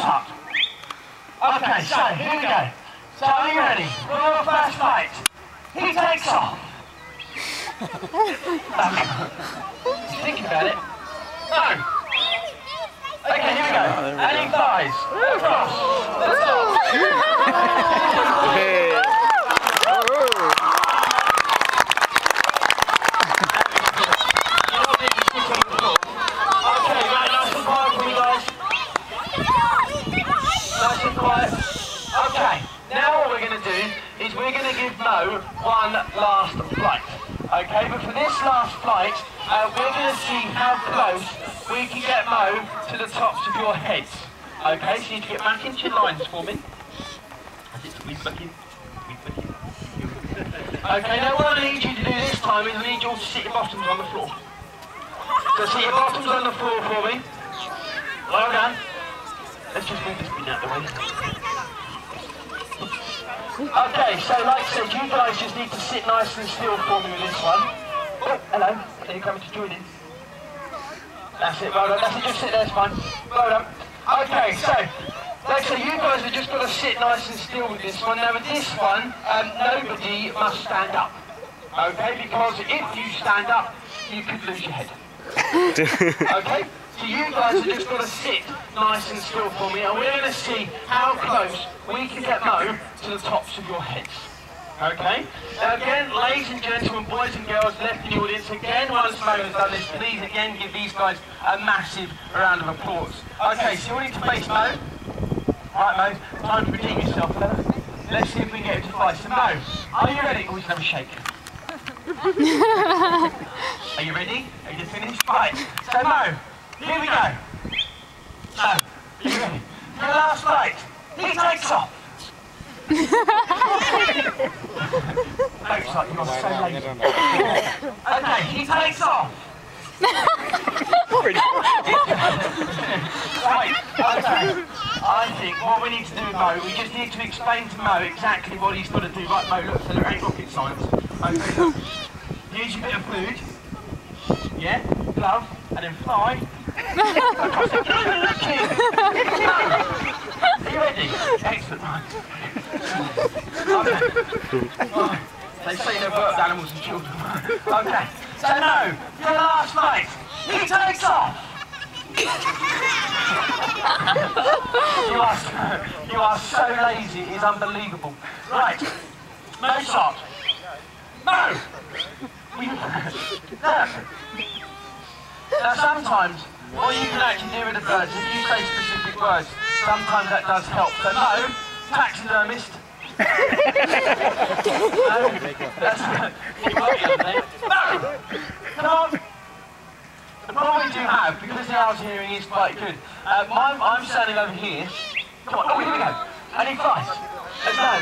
Mozart. Okay, so here we go. So are you ready? For your first fight. He takes off. Thinking about it. No. Okay, here we go. And he flies. Across. Let's go. Okay, right, nice and quiet for you guys. Nice and quiet. Okay, now what we're going to do is we're going to give Mo one last flight. Okay, but for this last flight, we're going to see how close we can get Mo to the tops of your heads. Okay, so you need to get back into your lines for me. Okay, now what I need you to do this time is I need you all to sit your bottoms on the floor. So sit your bottoms on the floor for me. Well done. Let's just move this bit out of the way. Okay, so like I said, you guys just need to sit nice and still for me with this one. Oh, hello. Are you coming to join in? That's it, well done. That's it, just sit there, it's fine. Well done. Okay, so, like I said, you guys have just got to sit nice and still with this one. Now with this one, nobody must stand up. Okay, because if you stand up, you could lose your head. Okay? So you guys have just got to sit nice and still for me, and we're going to see how close we can get Mo to the tops of your heads. Okay? Now again, ladies and gentlemen, boys and girls left in the audience, again, once Mo has done this, please again give these guys a massive round of applause. Okay, so you all need to face Mo. Right, Mo, time to redeem yourself, fella. Let's see if we can get him to fight. So Mo, are you ready? Oh, he's going to have a shake. Are you ready? Are you finished? Right. So Mo, here we go. So, are you ready? Your last fight. He takes off. Looks like you're so lazy. Okay, he takes off. Right, okay. I think what we need to do, Mo, we just need to explain to Mo exactly what he's got to do. Right, Mo, look, so there ain't rocket science. Okay, look. Here's your bit of food. Yeah, glove, and then fly. Are you ready? Excellent, right. Okay. Right. They say they've worked with animals and children. Okay, so no, your last fight. He takes off. You are so lazy, it is unbelievable. Right, Mozart. No! Now sometimes, what you can actually do with the birds, if you say specific words, sometimes that does help. So no, taxidermist. No, that's no! Come on! The problem we do have, because the hour's hearing is quite good, I'm standing over here. Come on, oh, here we go. And he flies. Let's go.